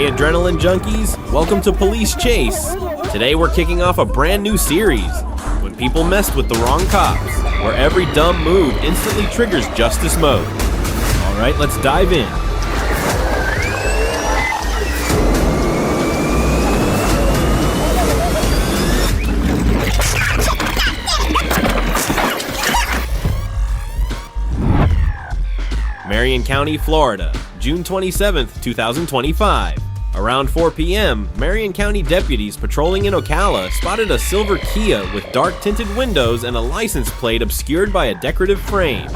Hey adrenaline junkies, welcome to Police Chase. Today we're kicking off a brand new series, When People Messed with the Wrong Cops, where every dumb move instantly triggers justice mode. Alright, let's dive in. Marion County, Florida, June 27, 2025. Around 4 p.m., Marion County deputies patrolling in Ocala spotted a silver Kia with dark tinted windows and a license plate obscured by a decorative frame.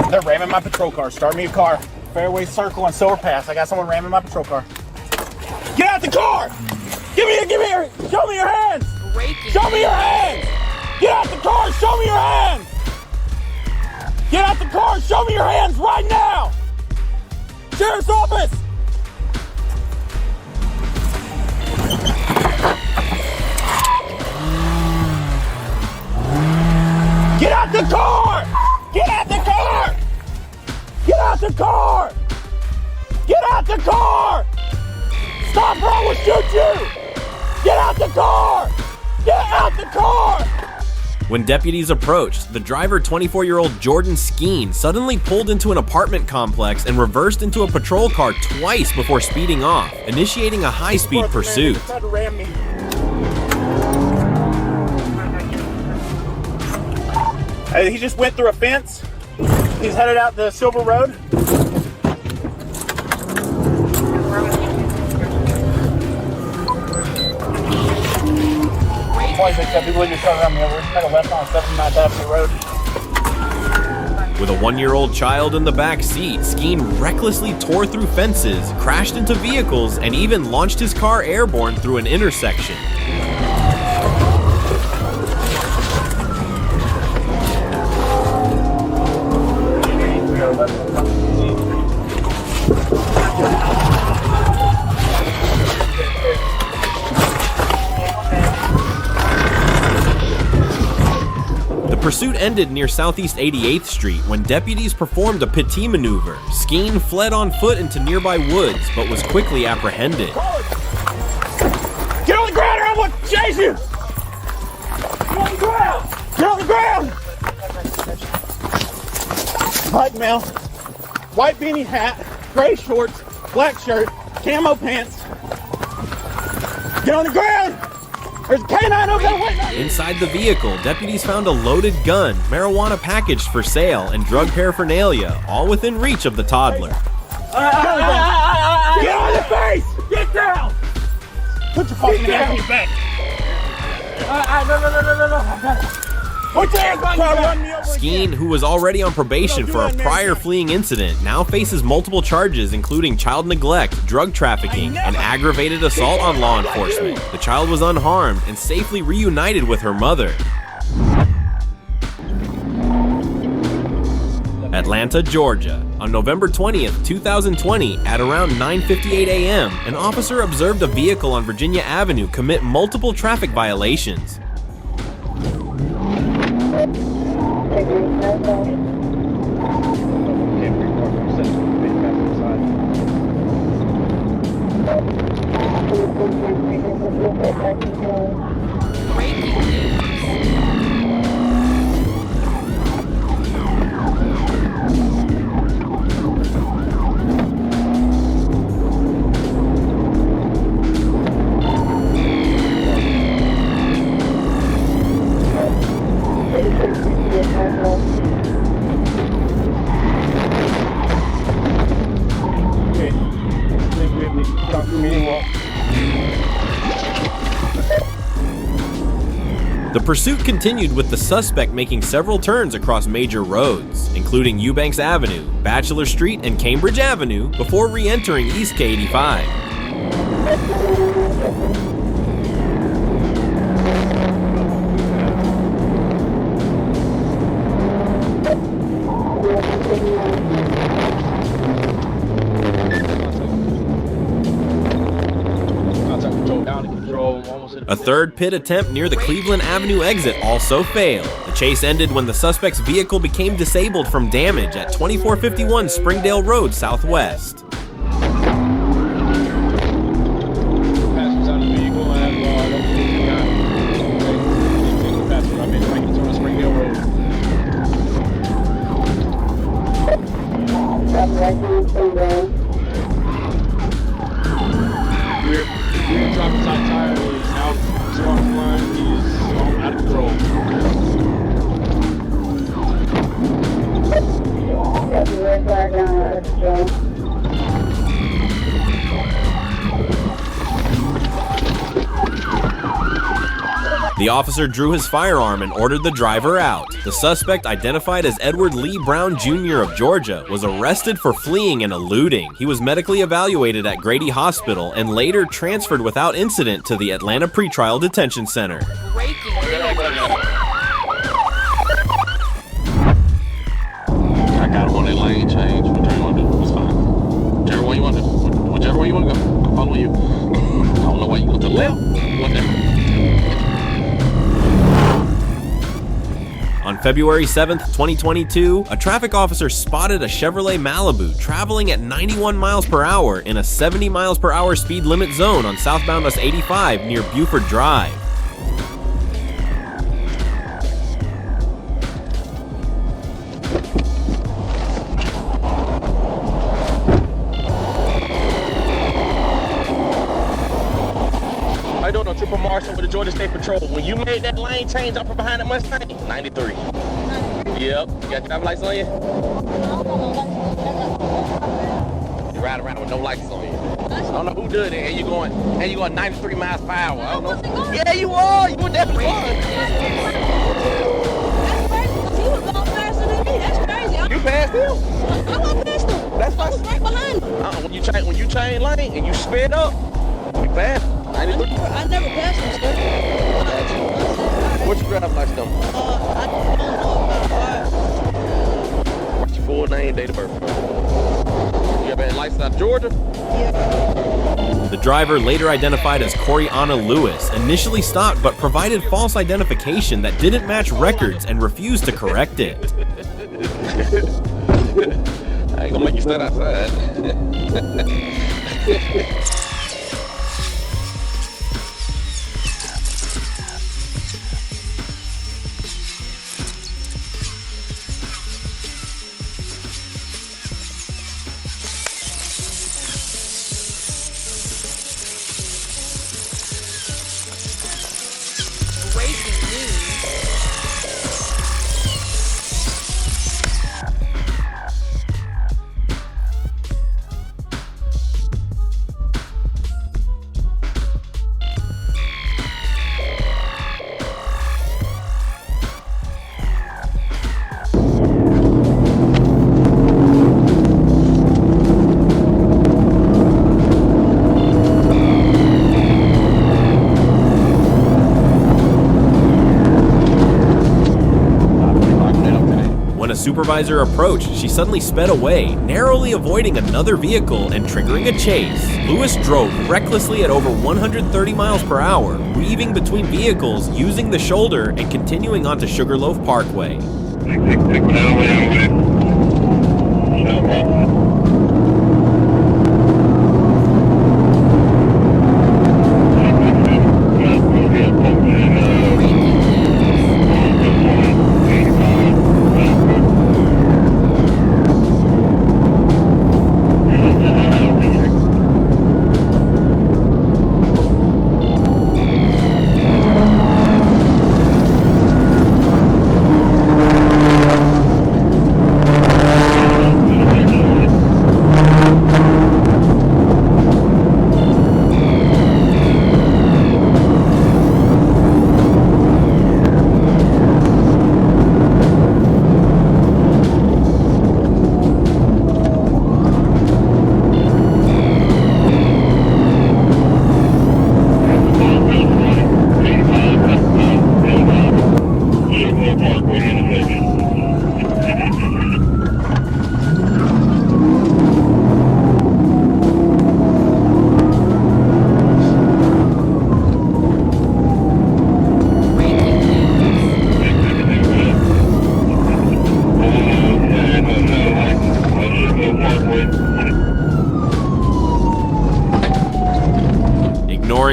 They're ramming my patrol car. Start me a car. Fairway Circle and Silver Pass. I got someone ramming my patrol car. Get out the car! Give me your, show me your hands! Show me your hands! Get out the car, show me your hands! Get out the car, show me your hands right now! Sheriff's office! Get out the car! Get out the car! Get out the car! Get out the car! Stop or I will shoot you! Get out the car! Get out the car! When deputies approached, the driver, 24-year-old Jordan Skeen, suddenly pulled into an apartment complex and reversed into a patrol car twice before speeding off, initiating a high-speed pursuit. He tried to ram me. He just went through a fence. He's headed out the Silver Road. Twice they said people just trying to run me over. Make a left on 79th Avenue Road. With a 1-year-old child in the back seat, Skeen recklessly tore through fences, crashed into vehicles, and even launched his car airborne through an intersection. The pursuit ended near Southeast 88th Street when deputies performed a petit maneuver. Skeen fled on foot into nearby woods, but was quickly apprehended. Get on the ground or I will chase you! Get on the ground! Get on the ground! Black male, white beanie hat, gray shorts, black shirt, camo pants. Get on the ground! There's a canine over there waiting! Inside the vehicle, deputies found a loaded gun, marijuana packaged for sale, and drug paraphernalia, all within reach of the toddler. Get on your face! Get down! Put your fucking hands on your back. No. Put your hands on your back. Skeen, who was already on probation for a prior fleeing incident, now faces multiple charges including child neglect, drug trafficking, and aggravated assault on law enforcement. The child was unharmed and safely reunited with her mother. Atlanta, Georgia. On November 20th, 2020, at around 9:58 a.m., an officer observed a vehicle on Virginia Avenue commit multiple traffic violations. The pursuit continued with the suspect making several turns across major roads, including Eubanks Avenue, Bachelor Street, and Cambridge Avenue, before re-entering East K85. A third pit attempt near the Cleveland Avenue exit also failed. The chase ended when the suspect's vehicle became disabled from damage at 2451 Springdale Road Southwest. We're dropping side tire is out, spark line is out of control. The officer drew his firearm and ordered the driver out. The suspect, identified as Edward Lee Brown Jr. of Georgia, was arrested for fleeing and eluding. He was medically evaluated at Grady Hospital and later transferred without incident to the Atlanta Pretrial Detention Center. I got him on that lane change. Whatever you want to do, it's fine. Whichever way you want to do. Whichever way you want to go. I'm following you. I don't know why you go to the left. Whatever. On February 7th, 2022, a traffic officer spotted a Chevrolet Malibu traveling at 91 miles per hour in a 70 miles per hour speed limit zone on southbound US 85 near Buford Drive. I don't know, Triple Marshal with the Georgia State Patrol. When you made that lane change up from behind that Mustang, 93. Yep. You got your driver's license on you? You ride around with no license on you. I don't know who did it, and you going 93 miles per hour. I don't know. Yeah, you are. You were definitely was. He was going faster than me. That's crazy. You passed him. I went past him. That's I was fine. right behind him. When you change lane and you sped up, you passed. I never passed him, sir. What's your driver's license number? I don't know about What's your full name, date of birth? You have a license out of Georgia? The driver, later identified as Corianna Lewis, initially stopped but provided false identification that didn't match records and refused to correct it. I ain't gonna make you stand outside. When a supervisor approached, she suddenly sped away, narrowly avoiding another vehicle and triggering a chase. Lewis drove recklessly at over 130 miles per hour, weaving between vehicles, using the shoulder, and continuing onto Sugarloaf Parkway.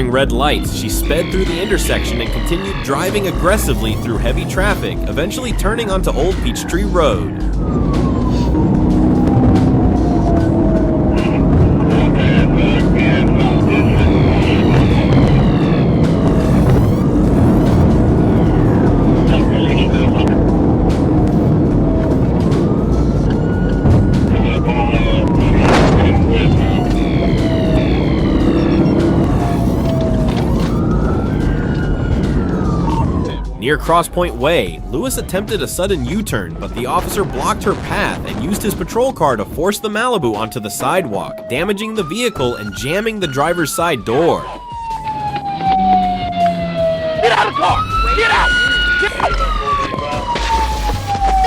Ignoring red lights, she sped through the intersection and continued driving aggressively through heavy traffic, eventually turning onto Old Peachtree Road. Near Cross Point Way, Lewis attempted a sudden U-turn, but the officer blocked her path and used his patrol car to force the Malibu onto the sidewalk, damaging the vehicle and jamming the driver's side door. Get out of the car! Get out! Get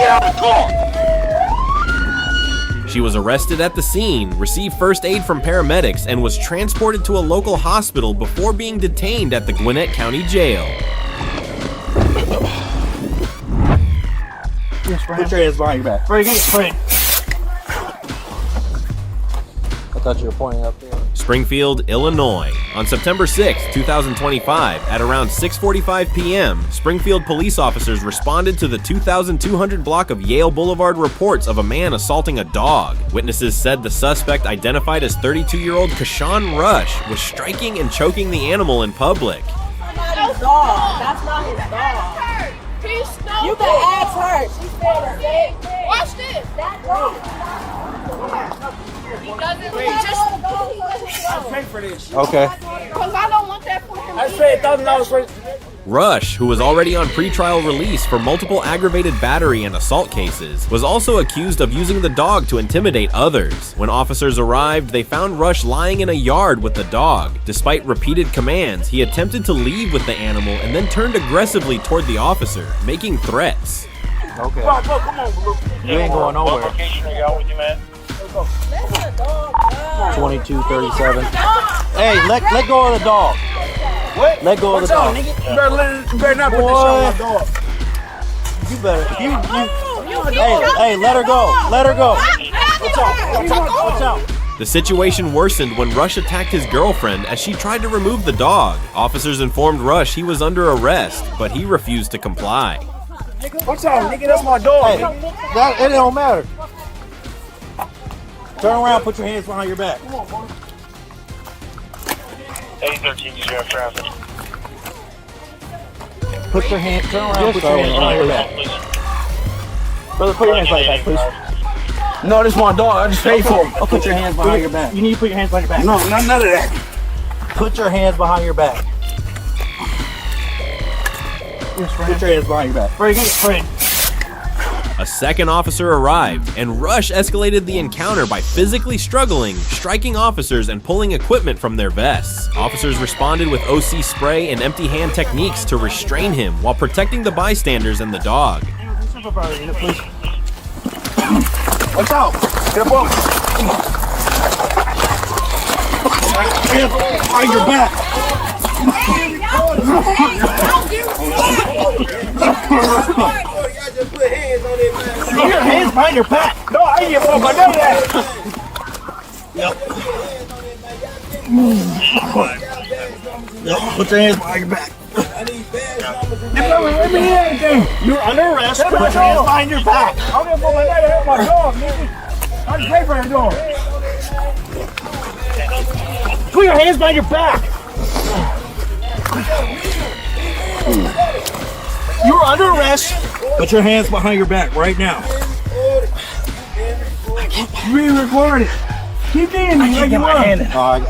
out of the car! She was arrested at the scene, received first aid from paramedics, and was transported to a local hospital before being detained at the Gwinnett County Jail. Put your hands behind your back. Frank, get Frank. I thought you were pointing up there. Springfield, Illinois. On September 6, 2025, at around 6:45 p.m., Springfield police officers responded to the 2200 block of Yale Boulevard reports of a man assaulting a dog. Witnesses said the suspect, identified as 32-year-old Kashawn Rush, was striking and choking the animal in public. That's not his dog. That's not his dog. You can ask her. She said the same thing. Watch this. That dog. He doesn't. He just. I'll pay for this. Okay. Because I don't want that for him. I paid $1,000 for it. Rush, who was already on pretrial release for multiple aggravated battery and assault cases, was also accused of using the dog to intimidate others. When officers arrived, they found Rush lying in a yard with the dog. Despite repeated commands, he attempted to leave with the animal and then turned aggressively toward the officer, making threats. Okay. Come on, Blue. You ain't going nowhere. What location are you out with you, man? 2237. Hey, let go of the dog. What? Let go of the dog. Nigga? You better not put this on my dog. You better. Hey, let her go. Let her go. Watch out. The situation worsened when Rush attacked his girlfriend as she tried to remove the dog. Officers informed Rush he was under arrest, but he refused to comply. Watch out, nigga. That's my dog. It don't matter. Turn around, put your hands behind your back. 813 Sheriff Traffic. Turn around, put your hands behind your back. Brother, put your hands behind your back, please. No, this is my dog. I just paid for him. Put your hands behind your back. You need to put your hands behind your back. No, none of that. Put your hands behind your back. Put your hands behind your back. Frank, get Frank. A second officer arrived, and Rush escalated the encounter by physically struggling, striking officers, and pulling equipment from their vests. Officers responded with OC spray and empty hand techniques to restrain him while protecting the bystanders and the dog. Watch out! Get up on! Behind your back! Put your hands behind your back! No, I ain't get fucked by none of that! Put your hands behind your back. Let me hear anything. You're under arrest. Put your hands behind your back. I'm gonna put my name on my dog, nigga. I just pay for that dog. Put your hands behind your back. You're under arrest. Put your hands behind your back right now. Re-record it. Keep being like you are.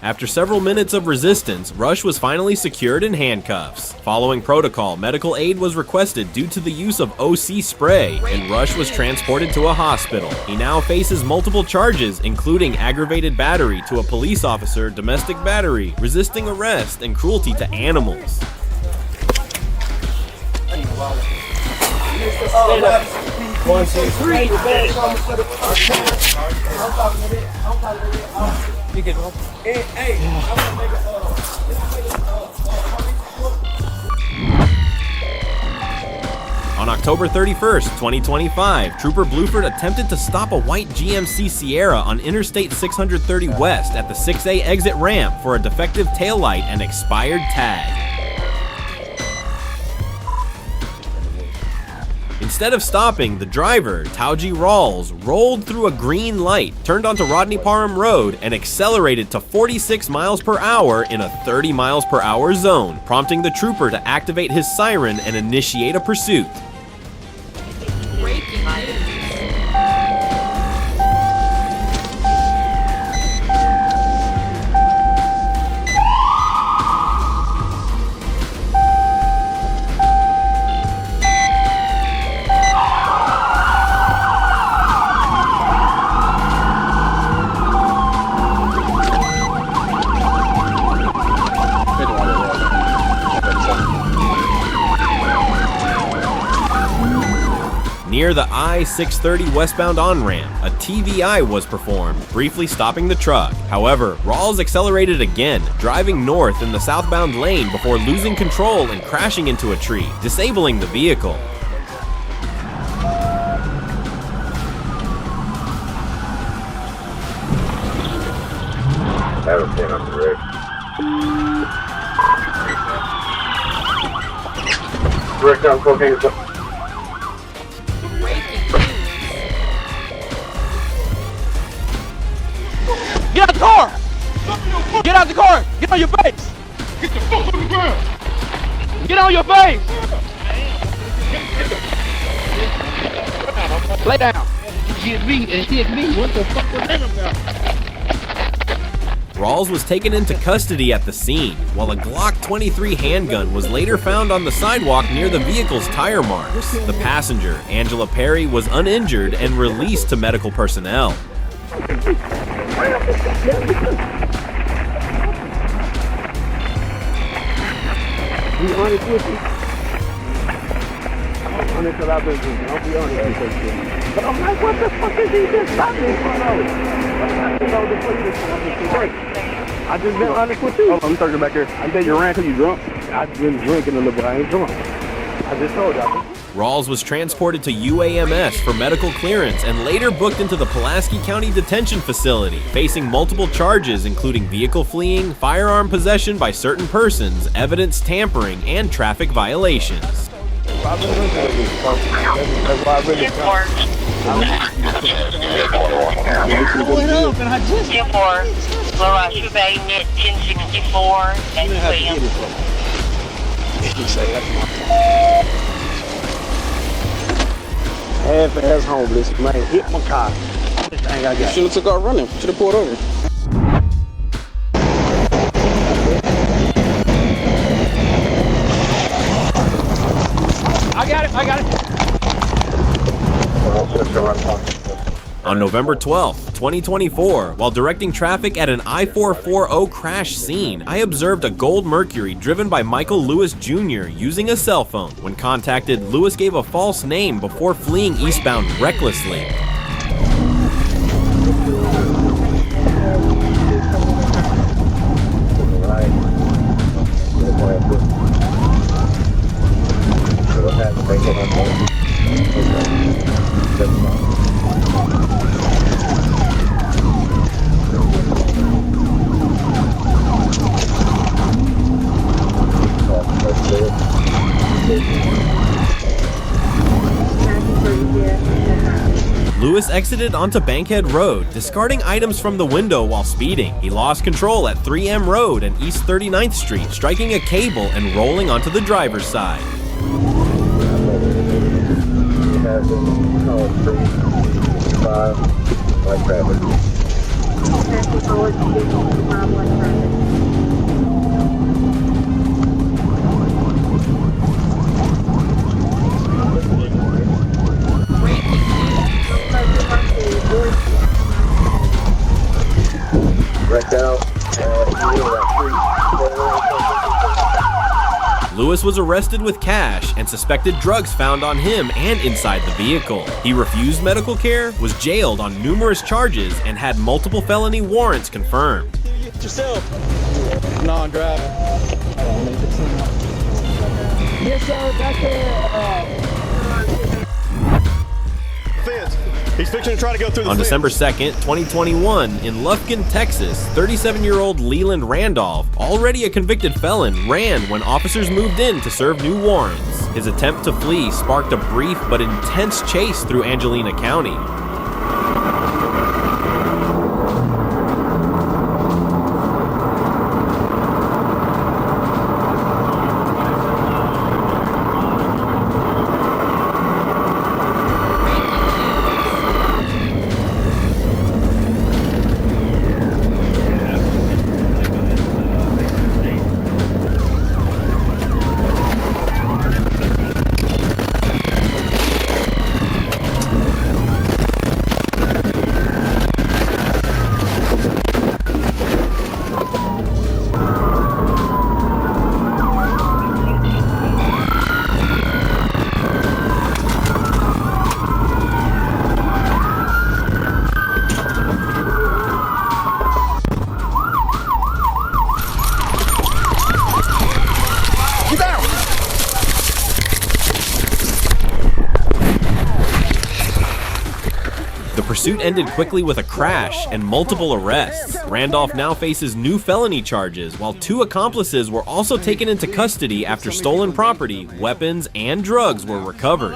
After several minutes of resistance, Rush was finally secured in handcuffs. Following protocol, medical aid was requested due to the use of OC spray, and Rush was transported to a hospital. He now faces multiple charges, including aggravated battery to a police officer, domestic battery, resisting arrest, and cruelty to animals. 1, 2, 3. You get one. Hey, I'm gonna make On October 31st, 2025, Trooper Bluford attempted to stop a white GMC Sierra on Interstate 630 West at the 6A exit ramp for a defective taillight and expired tag. Instead of stopping, the driver, Tauji Rawls, rolled through a green light, turned onto Rodney Parham Road, and accelerated to 46 miles per hour in a 30 miles per hour zone, prompting the trooper to activate his siren and initiate a pursuit. Near the I-630 westbound on-ramp, a TVI was performed, briefly stopping the truck. However, Rawls accelerated again, driving north in the southbound lane before losing control and crashing into a tree, disabling the vehicle. Everything on the rig. Rick, down cocaine. Get out the car! Get out the car! Get on your face! Get the fuck on the ground! Get on your face! Lay down. Hit me and hit me. What the fuck was that about? Rawls was taken into custody at the scene, while a Glock 23 handgun was later found on the sidewalk near the vehicle's tire marks. The passenger, Angela Perry, was uninjured and released to medical personnel. Be honest with you. I'm honest because I've been drinking. I'll be honest with you. But I'm like, what the fuck is he just stopping in front of? I just been honest with you. Oh, I'm talking back here. I think you ran because you drunk. I've been drinking a little bit. I ain't drunk. I just told you. Rawls was transported to UAMS for medical clearance and later booked into the Pulaski County Detention Facility, facing multiple charges including vehicle fleeing, firearm possession by certain persons, evidence tampering, and traffic violations. I've been drinking with you. That's why I really half-ass homeless, man, hit my car. This thing I got. Should've took off running. Should've pulled over. I got it. On November 12th, 2024, while directing traffic at an I-440 crash scene, I observed a gold Mercury driven by Michael Lewis Jr. using a cell phone. When contacted, Lewis gave a false name before fleeing eastbound recklessly. Lewis exited onto Bankhead Road, discarding items from the window while speeding. He lost control at 3M Road and East 39th Street, striking a cable and rolling onto the driver's side. Lewis was arrested with cash and suspected drugs found on him and inside the vehicle. He refused medical care, was jailed on numerous charges, and had multiple felony warrants confirmed. Yourself. No, I'm driving. Yes, sir. Back there. He's fixing to try to go through the On fence. December 2nd, 2021, in Lufkin, Texas, 37-year-old Leland Randolph, already a convicted felon, ran when officers moved in to serve new warrants. His attempt to flee sparked a brief but intense chase through Angelina County. The pursuit ended quickly with a crash and multiple arrests. Randolph now faces new felony charges, while 2 accomplices were also taken into custody after stolen property, weapons, and drugs were recovered.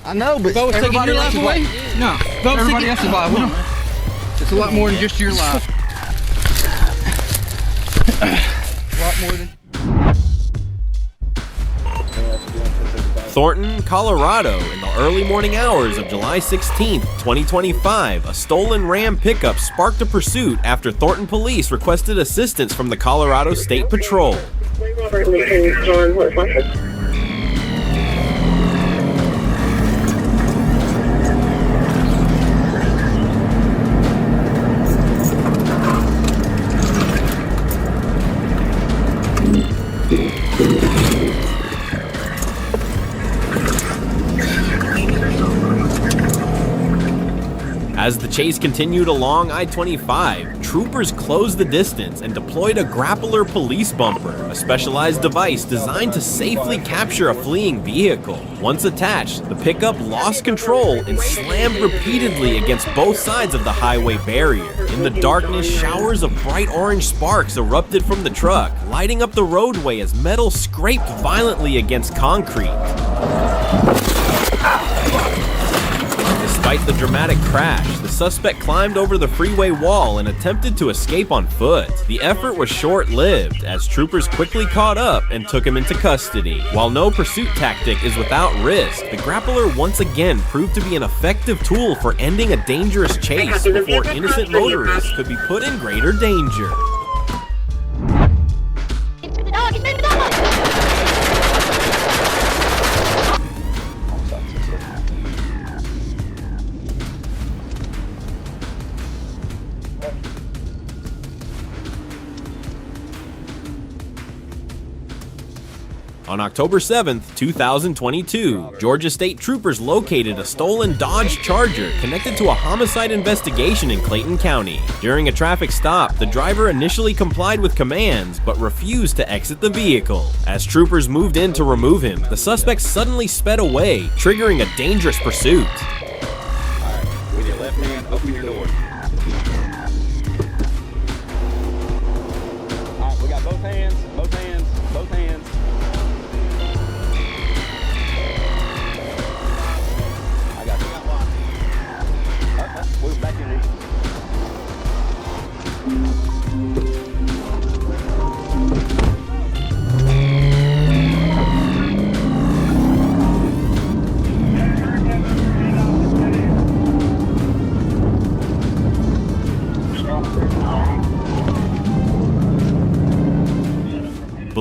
I know, but Bo was taking your life away? No, everybody else's life. It's a lot more than just your life. A lot more than... Thornton, Colorado, in the early morning hours of July 16, 2025, a stolen Ram pickup sparked a pursuit after Thornton police requested assistance from the Colorado State Patrol. As the chase continued along I-25, troopers closed the distance and deployed a grappler police bumper, a specialized device designed to safely capture a fleeing vehicle. Once attached, the pickup lost control and slammed repeatedly against both sides of the highway barrier. In the darkness, showers of bright orange sparks erupted from the truck, lighting up the roadway as metal scraped violently against concrete. Despite the dramatic crash, the suspect climbed over the freeway wall and attempted to escape on foot. The effort was short-lived, as troopers quickly caught up and took him into custody. While no pursuit tactic is without risk, the grappler once again proved to be an effective tool for ending a dangerous chase before innocent motorists could be put in greater danger. On October 7, 2022, Georgia State Troopers located a stolen Dodge Charger connected to a homicide investigation in Clayton County. During a traffic stop, the driver initially complied with commands but refused to exit the vehicle. As troopers moved in to remove him, the suspect suddenly sped away, triggering a dangerous pursuit. Alright, with your left hand, open your door. Alright, we got both hands, both hands, both hands. I got you. Move back in here.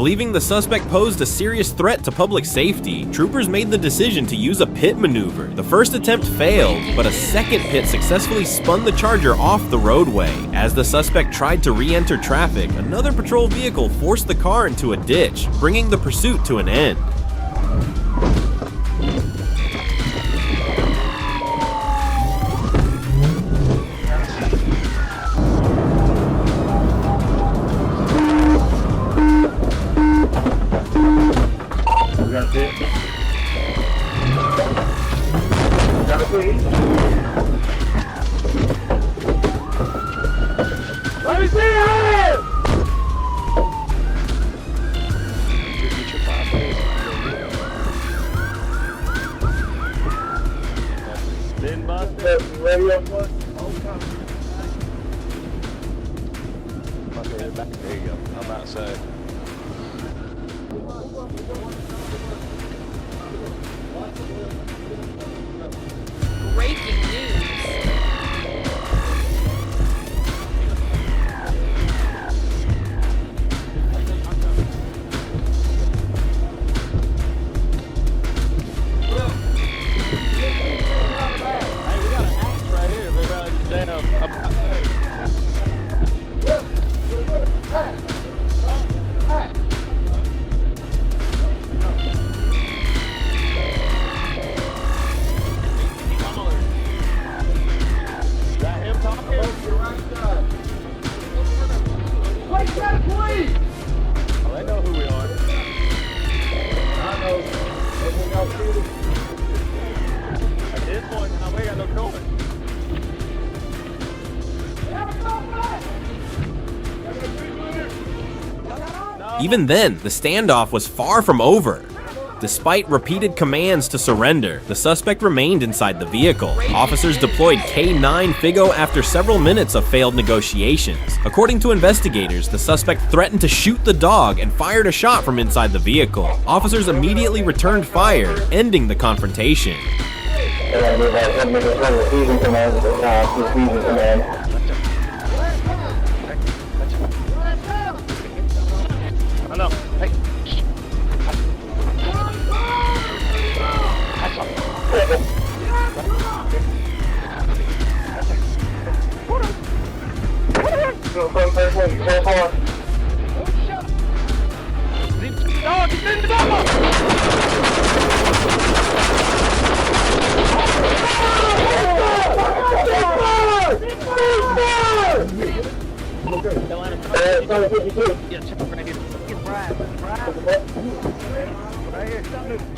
Believing the suspect posed a serious threat to public safety, troopers made the decision to use a pit maneuver. The first attempt failed, but a second pit successfully spun the Charger off the roadway. As the suspect tried to re-enter traffic, another patrol vehicle forced the car into a ditch, bringing the pursuit to an end. Let me see it! Been busted. Radio one. There you go. I'm outside. Breaking news. Even then, the standoff was far from over. Despite repeated commands to surrender, the suspect remained inside the vehicle. Officers deployed K9 Figo after several minutes of failed negotiations. According to investigators, the suspect threatened to shoot the dog and fired a shot from inside the vehicle. Officers immediately returned fire, ending the confrontation.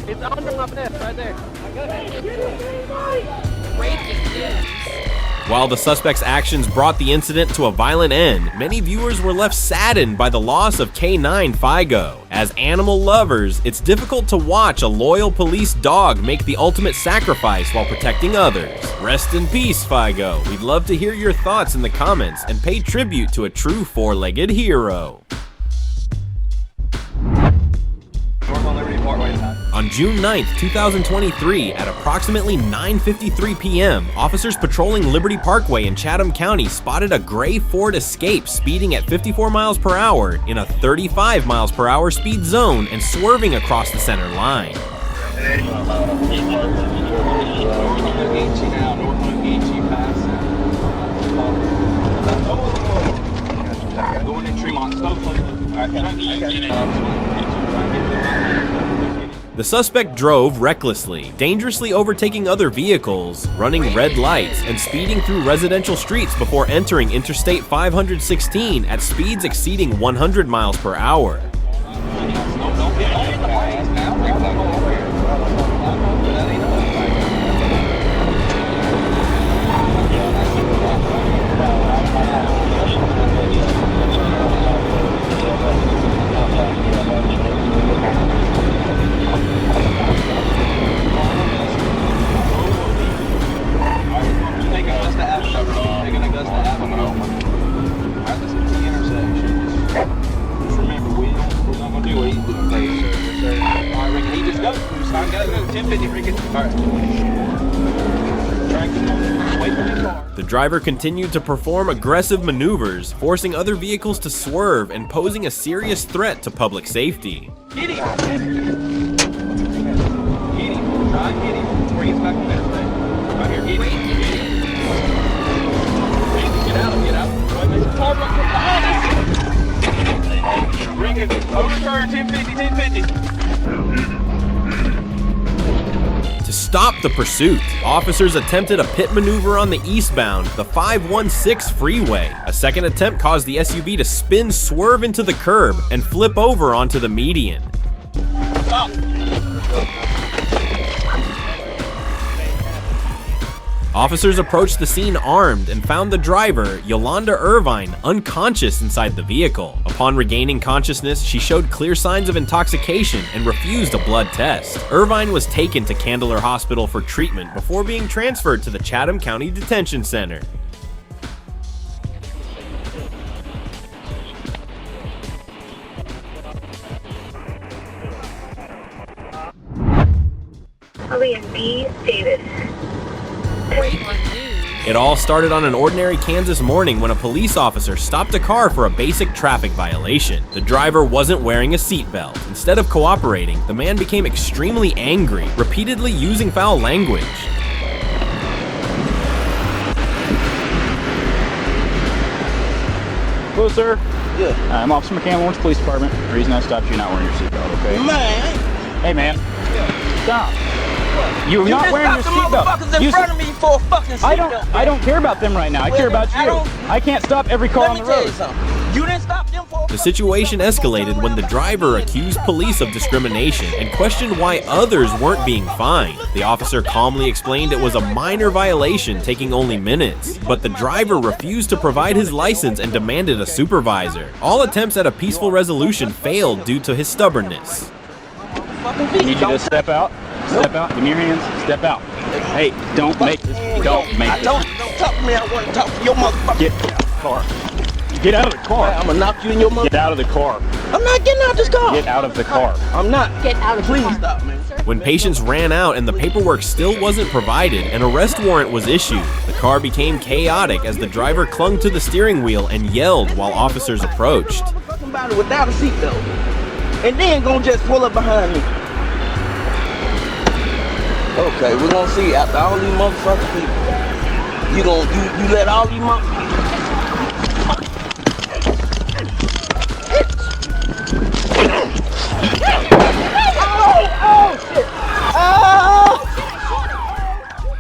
It's under my vest right there. Breaking news. While the suspect's actions brought the incident to a violent end, many viewers were left saddened by the loss of K9 Figo. As animal lovers, it's difficult to watch a loyal police dog make the ultimate sacrifice while protecting others. Rest in peace, Figo. We'd love to hear your thoughts in the comments and pay tribute to a true four-legged hero. On June 9th, 2023, at approximately 9:53 p.m., officers patrolling Liberty Parkway in Chatham County spotted a gray Ford Escape speeding at 54 miles per hour in a 35 miles per hour speed zone and swerving across the center line. The suspect drove recklessly, dangerously overtaking other vehicles, running red lights, and speeding through residential streets before entering Interstate 516 at speeds exceeding 100 miles per hour. Just remember, we don't The driver continued to perform aggressive maneuvers, forcing other vehicles to swerve and posing a serious threat to public safety. Get him! Get him! Try and get him before he gets back to that thing. Right here, get him. Get out. There's a car right behind us. Bring it. Overturn, 1050. To stop the pursuit, officers attempted a pit maneuver on the eastbound, the 516 freeway. A second attempt caused the SUV to spin, swerve into the curb, and flip over onto the median. Stop. Officers approached the scene armed and found the driver, Yolanda Irvine, unconscious inside the vehicle. Upon regaining consciousness, she showed clear signs of intoxication and refused a blood test. Irvine was taken to Candler Hospital for treatment before being transferred to the Chatham County Detention Center. Alien B. Davis. It all started on an ordinary Kansas morning when a police officer stopped a car for a basic traffic violation. The driver wasn't wearing a seatbelt. Instead of cooperating, the man became extremely angry, repeatedly using foul language. Hello, sir. Yeah. I'm Officer McCann, Lawrence Police Department. The reason I stopped you, not wearing your seatbelt, okay? Man! Hey, man. Yeah. Stop. You're not wearing your seatbelt. In front of me for a fucking seatbelt. I don't care about them right now. I care about you. I can't stop every car on the road. You didn't stop them for. The situation escalated when the driver accused police of discrimination and questioned why others weren't being fined. The officer calmly explained it was a minor violation taking only minutes, but the driver refused to provide his license and demanded a supervisor. All attempts at a peaceful resolution failed due to his stubbornness. I need you to step out. Step out. Give me your hands. Step out. Hey, don't make this. Don't make this. Don't talk to me. I want to talk to your motherfucker. Get out of the car. Get out of the car. I'm gonna knock you in your mother. Get out of the car. I'm not getting out of this car. Get out of the car. I'm not. Get out of the Please car. stop, man. When patience ran out and the paperwork still wasn't provided, an arrest warrant was issued. The car became chaotic as the driver clung to the steering wheel and yelled while officers approached. Somebody without a seatbelt, and then gonna just pull up behind me. Okay, we're gonna see after all these motherfucking people. You let all these motherfuckers.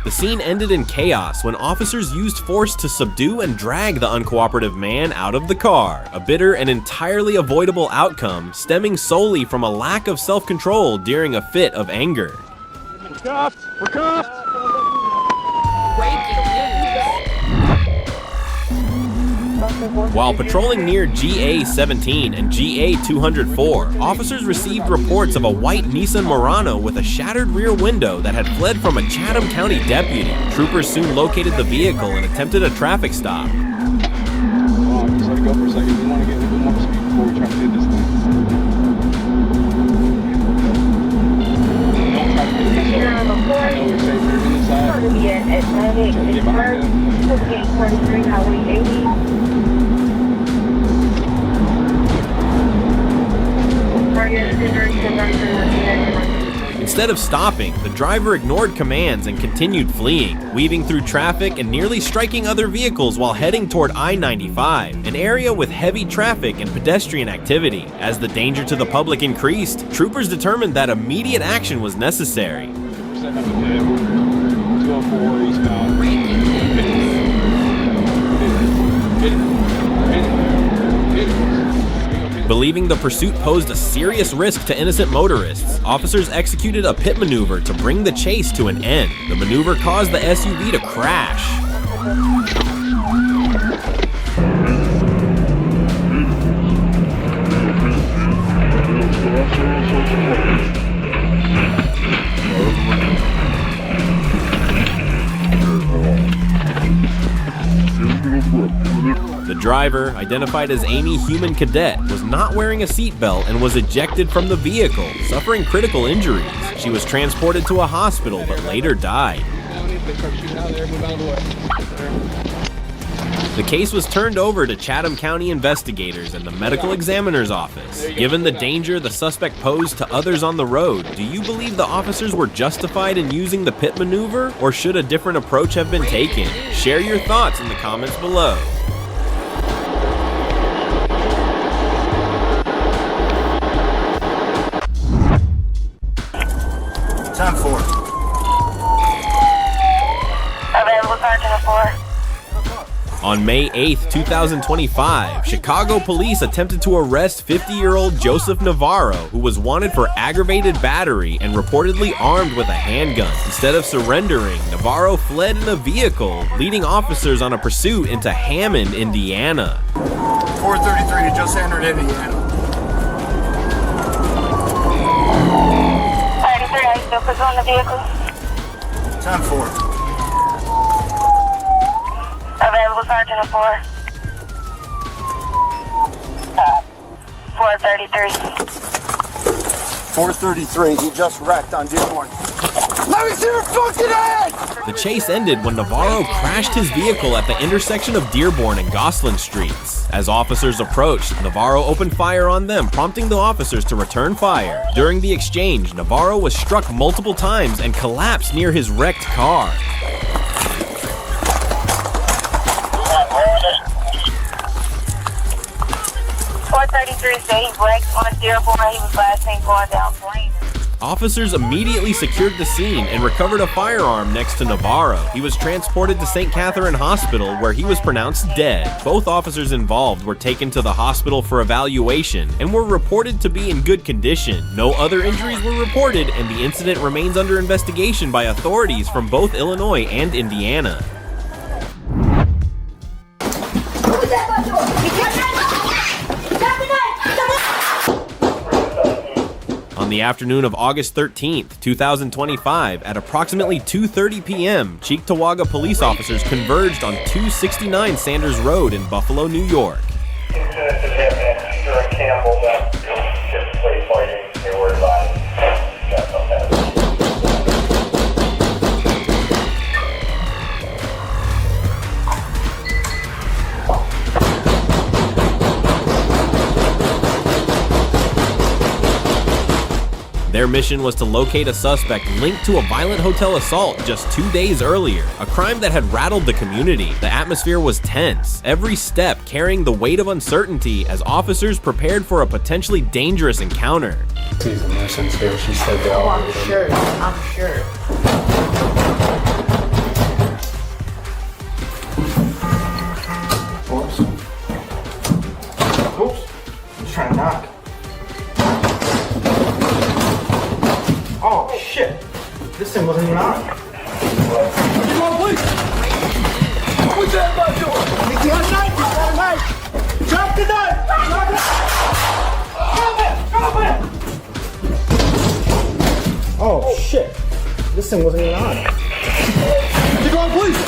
The scene ended in chaos when officers used force to subdue and drag the uncooperative man out of the car, a bitter and entirely avoidable outcome stemming solely from a lack of self-control during a fit of anger. We're cuffed. We're cuffed. While patrolling near GA-17 and GA-204, officers received reports of a white Nissan Murano with a shattered rear window that had fled from a Chatham County deputy. Troopers soon located the vehicle and attempted a traffic stop. Just let it go for a second. We want to get a little bit more speed before we try to hit this thing. Don't try to hit this thing. I know you're safe here inside. Try to get behind that. Instead of stopping, the driver ignored commands and continued fleeing, weaving through traffic and nearly striking other vehicles while heading toward I-95, an area with heavy traffic and pedestrian activity. As the danger to the public increased, troopers determined that immediate action was necessary. 204 eastbound. Believing the pursuit posed a serious risk to innocent motorists, officers executed a pit maneuver to bring the chase to an end. The maneuver caused the SUV to crash. The driver, identified as Amy Human Cadet, was not wearing a seatbelt and was ejected from the vehicle, suffering critical injuries. She was transported to a hospital but later died. They start shooting out of there, move out of the way. The case was turned over to Chatham County investigators and the medical examiner's office. Given the danger the suspect posed to others on the road, do you believe the officers were justified in using the pit maneuver, or should a different approach have been taken? Share your thoughts in the comments below. Time 4. Available Sergeant 4. On May 8th, 2025, Chicago police attempted to arrest 50-year-old Joseph Navarro, who was wanted for aggravated battery and reportedly armed with a handgun. Instead of surrendering, Navarro fled in a vehicle, leading officers on a pursuit into Hammond, Indiana. 433 just entered Indiana. 33, are you still pursuing the vehicle? Time 4. Available Sergeant 4. 433. 433, he just wrecked on Dearborn. Let me see your fucking head! The chase ended when Navarro crashed his vehicle at the intersection of Dearborn and Gosselin Streets. As officers approached, Navarro opened fire on them, prompting the officers to return fire. During the exchange, Navarro was struck multiple times and collapsed near his wrecked car. 433 said he wrecked on Dearborn. He was last seen going down Bryant. Officers immediately secured the scene and recovered a firearm next to Navarro. He was transported to St. Catherine Hospital, where he was pronounced dead. Both officers involved were taken to the hospital for evaluation and were reported to be in good condition. No other injuries were reported, and the incident remains under investigation by authorities from both Illinois and Indiana. On the afternoon of August 13th, 2025, at approximately 2:30 p.m., Cheektowaga police officers converged on 269 Sanders Road in Buffalo, New York. Their mission was to locate a suspect linked to a violent hotel assault just 2 days earlier, a crime that had rattled the community. The atmosphere was tense, every step carrying the weight of uncertainty as officers prepared for a potentially dangerous encounter. She's a nuisance here. She said they all. I'm sure. Oops. I'm just trying to knock. Oh shit! This thing wasn't even on. Get on, please! What's that about doing? He got a knife! He got a knife! Drop the knife! Drop it! Drop it! Oh shit! This thing wasn't even on. Get on, please!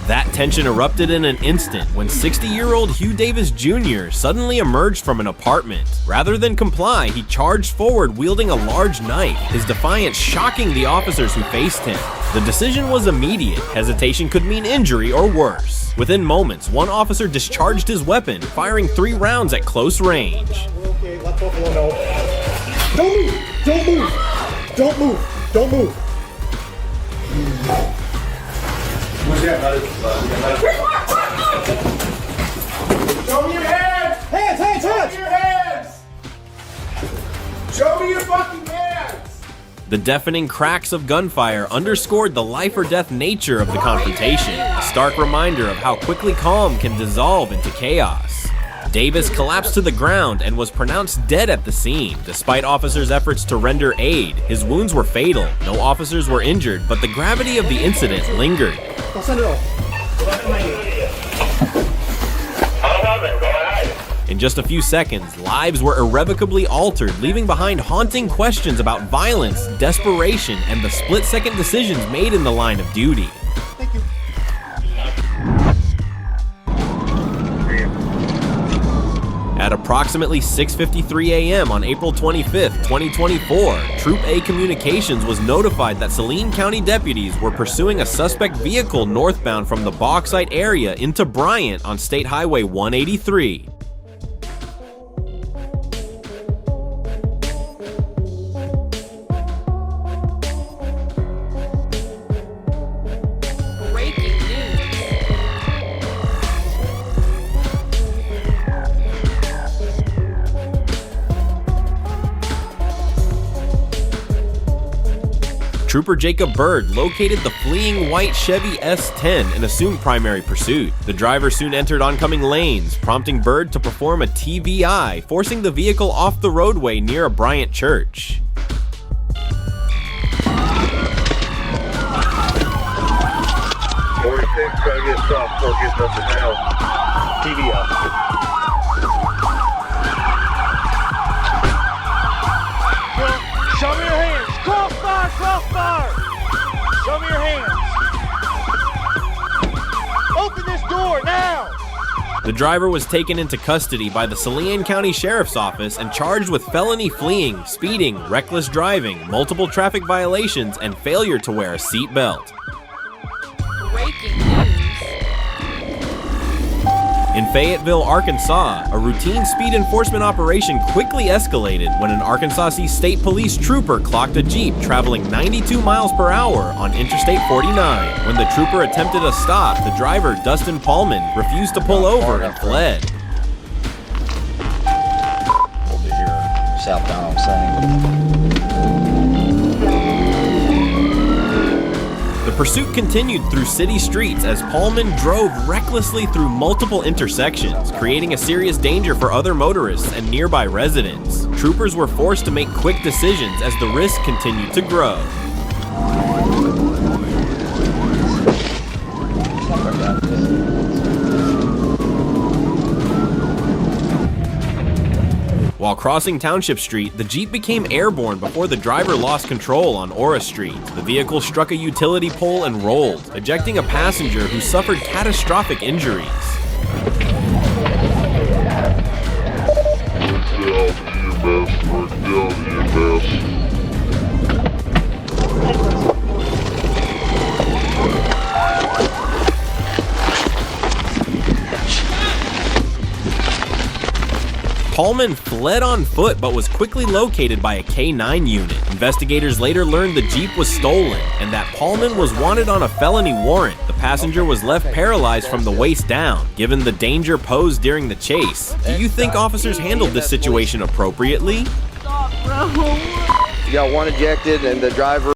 That tension erupted in an instant when 60-year-old Hugh Davis Jr. suddenly emerged from an apartment. Rather than comply, he charged forward wielding a large knife, his defiance shocking the officers who faced him. The decision was immediate. Hesitation could mean injury or worse. Within moments, one officer discharged his weapon, firing 3 rounds at close range. Okay, let Buffalo know. Don't move! Don't move! Don't move! Don't move! Show me your hands! Hands! Hands! Hands! Show me your hands! Show me your fucking hands! The deafening cracks of gunfire underscored the life-or-death nature of the confrontation, a stark reminder of how quickly calm can dissolve into chaos. Davis collapsed to the ground and was pronounced dead at the scene. Despite officers' efforts to render aid, his wounds were fatal. No officers were injured, but the gravity of the incident lingered. I'll send it off. In just a few seconds, lives were irrevocably altered, leaving behind haunting questions about violence, desperation, and the split-second decisions made in the line of duty. Thank you. At approximately 6:53 a.m. on April 25, 2024, Troop A Communications was notified that Saline County deputies were pursuing a suspect vehicle northbound from the Bauxite area into Bryant on State Highway 183. Trooper Jacob Bird located the fleeing white Chevy S10 and assumed primary pursuit. The driver soon entered oncoming lanes, prompting Bird to perform a TVI, forcing the vehicle off the roadway near a Bryant church. Show me your hands. Crossfire, crossfire. Show me your hands. Open this door now. The driver was taken into custody by the Saline County Sheriff's Office and charged with felony fleeing, speeding, reckless driving, multiple traffic violations, and failure to wear a seat belt. Breaking news. In Fayetteville, Arkansas, a routine speed enforcement operation quickly escalated when an Arkansas State Police trooper clocked a Jeep traveling 92 miles per hour on Interstate 49. When the trooper attempted a stop, the driver, Dustin Paulman, refused to pull over and fled. Over here, southbound saying. The pursuit continued through city streets as Paulman drove recklessly through multiple intersections, creating a serious danger for other motorists and nearby residents. Troopers were forced to make quick decisions as the risk continued to grow. While crossing Township Street, the Jeep became airborne before the driver lost control on Ora Street. The vehicle struck a utility pole and rolled, ejecting a passenger who suffered catastrophic injuries. Paulman fled on foot but was quickly located by a K-9 unit. Investigators later learned the Jeep was stolen and that Paulman was wanted on a felony warrant. The passenger was left paralyzed from the waist down, given the danger posed during the chase. Do you think officers handled this situation appropriately? You got one ejected and the driver